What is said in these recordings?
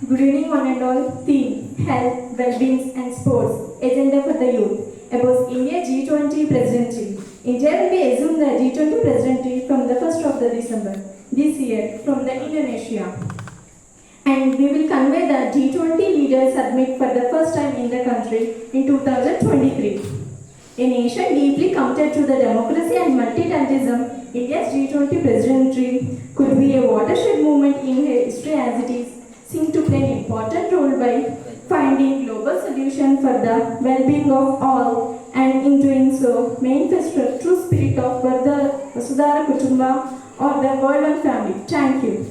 Good evening, one and all. Theme: Health, Well-being and Sports. Agenda for the youth. About India G20 presidency. India will be assumed the G20 presidency from the 1st of the December this year from the Indonesia. And we will convey the G20 leaders summit for the first time in the country in 2023. A nation deeply committed to the democracy and multiculturalism, India's G20 presidency could be a watershed moment in history as it is seen to play an important role by finding global solutions for the well-being of all, and in doing so manifest the true spirit of Vasudhara Kutumba or the world and family. Thank you.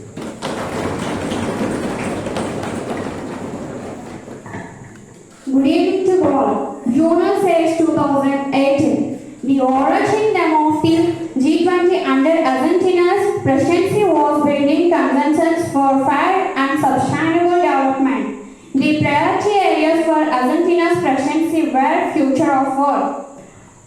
Good evening to all. Journal says 2018. The origin of the G20 under Argentina's presidency was building consensus for fair and sustainable development. The priority areas for Argentina's presidency were future of work,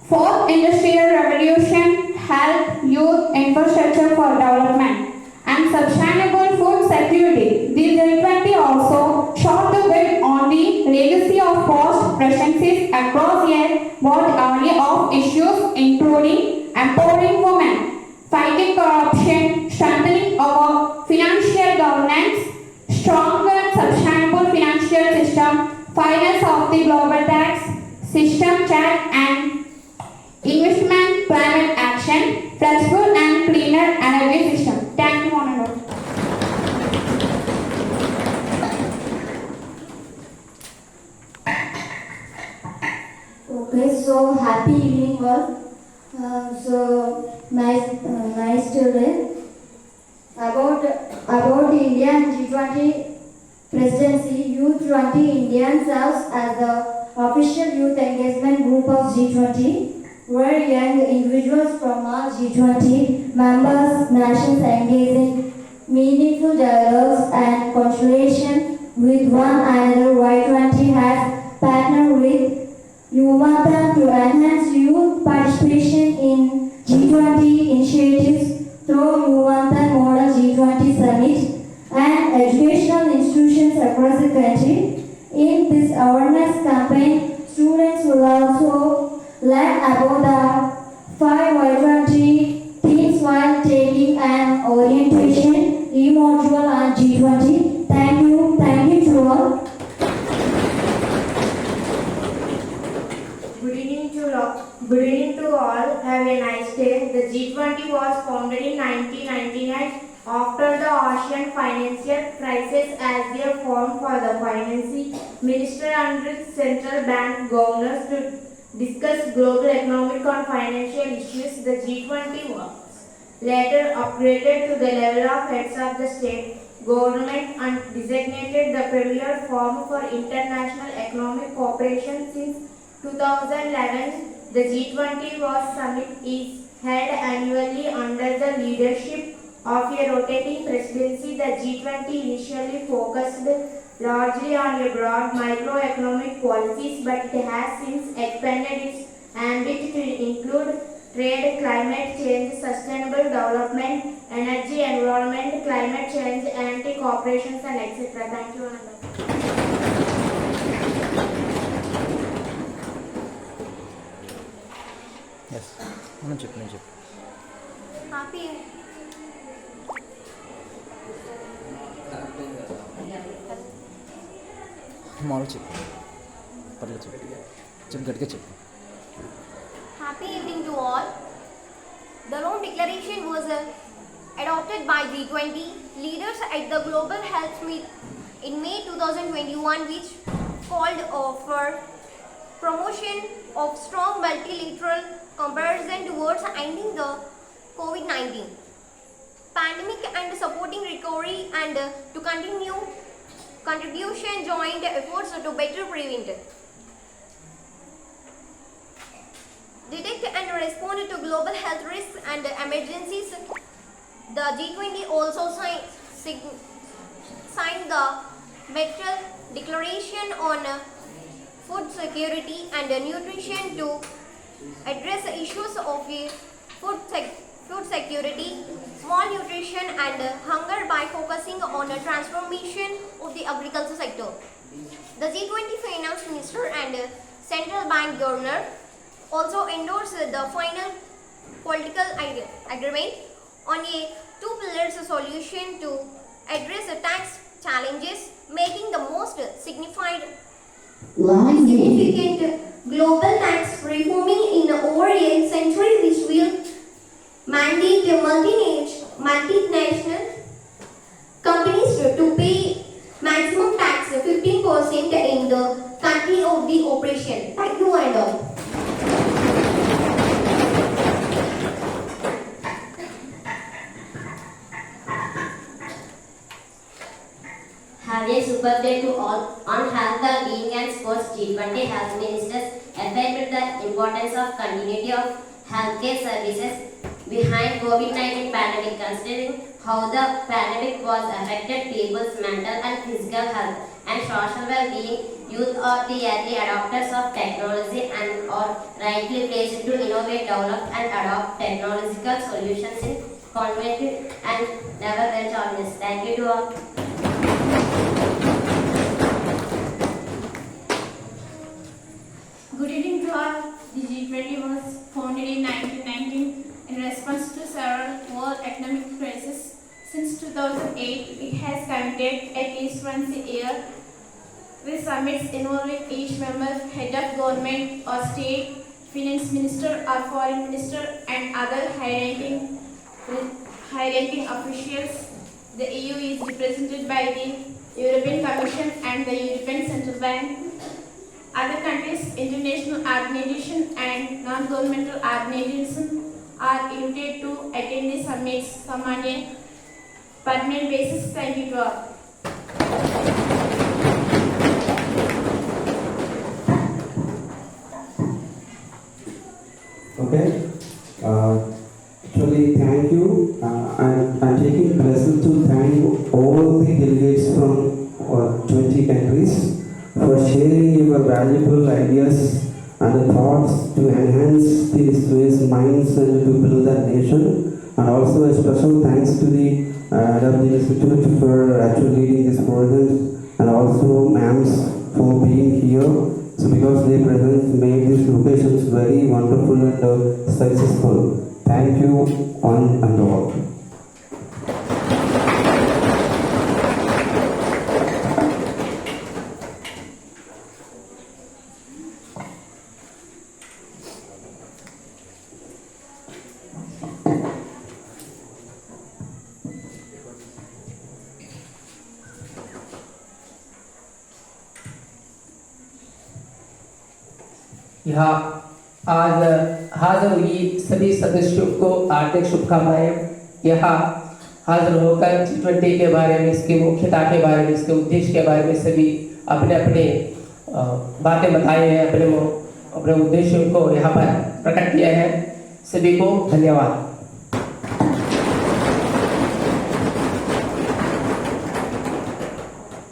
fourth industrial revolution, health, youth, infrastructure for development, and sustainable food security. The G20 also sought to build on the legacy of past presidencies across a wide array of issues including empowering women, fighting corruption, strengthening our financial governance, stronger and sustainable financial system, finance of the global tax system check and investment, climate action, flexible and cleaner energy system. Thank you, Honorable. Okay, so happy evening all. Nice today. About India and G20 presidency, Youth 20 Indian serves as the official youth engagement group of G20, where young individuals from all G20 members nations engage in meaningful dialogues and conciliation with one another. Y20 has partnered with Yuvatam to enhance youth participation in G20 initiatives through Yuvatam Model G20 Summit and educational institutions across the country. In this awareness campaign, students will also learn about the 5 Y20 themes while taking an orientation e-module on G20. Thank you to all. Good evening to all. Have a nice day. The G20 was founded in 1999 after the Asian financial crisis as a forum for the finance minister and central bank governors to discuss global economic and financial issues. The G20 was later upgraded to the level of heads of the state government and designated the premier forum for international economic cooperation since 2011. The G20 summit is held annually under the leadership of a rotating presidency. The G20 initially focused largely on a broad microeconomic policies, but it has since expanded its ambit to include trade, climate change, sustainable development, energy, environment, climate change, anti-cooperations and etc. Thank you, Ananda. Yes. No chip. Happy. Tomorrow chip. Parle chip. Chip gat ke chip. Happy evening to all. The Rome Declaration was adopted by G20 leaders at the Global Health Summit in May 2021, which called for promotion of strong multilateral comparison towards ending the COVID-19 pandemic and supporting recovery and to continue contribution joint efforts to better prevent, detect and respond to global health risks and emergencies. The G20 also signed the Montreal Declaration on food security and nutrition to address issues of food security, malnutrition and hunger by focusing on the transformation of the agriculture sector. The G20 finance minister and central bank governor also endorsed the final political agreement on a two-pillar solution to address the tax challenges, making the most significant global tax reforming in over a century, which will mandate multinational companies to pay maximum tax 15% in the country of the operation. Thank you and all. Have a superb day to all. On health, well-being and sports, G20 health ministers affirmed the importance of continuity of healthcare services behind COVID-19 pandemic, considering how the pandemic was affected people's mental and physical health and social well-being. Youth are the early adopters of technology and are rightly placed to innovate, develop and adopt technological solutions in convenient and never well challenges. Thank you to all. Good evening to all. The G20 was founded in 1919 in response to several world economic crises. Since 2008, it has conducted at least once a year with summits involving each member, head of government or state, finance minister or foreign minister and other high-ranking officials. The EU is represented by the European Commission and the European Central Bank. Other countries, international organizations and non-governmental organizations are invited to attend the summits on a permanent basis. Thank you to all. Okay. Actually, thank you. I'm taking pleasure to thank all the delegates from 20 countries for sharing your valuable ideas and thoughts to enhance the Swiss minds and to build the nation. And also a special thanks to the head of the institute for actually leading this program, and also ma'ams for being here. So because their presence made these locations very wonderful and successful. Thank you one and all. यहाँ आज हाजिर हुई सभी सदस्यों को हार्दिक शुभकामनाएं। यहाँ हाजिर होकर G20 के बारे में, इसकी मुख्यता के बारे में, इसके उद्देश्य के बारे में सभी अपने अपने बातें बताए हैं, अपने उद्देश्यों को यहाँ पर प्रकट किया है। सभी को धन्यवाद।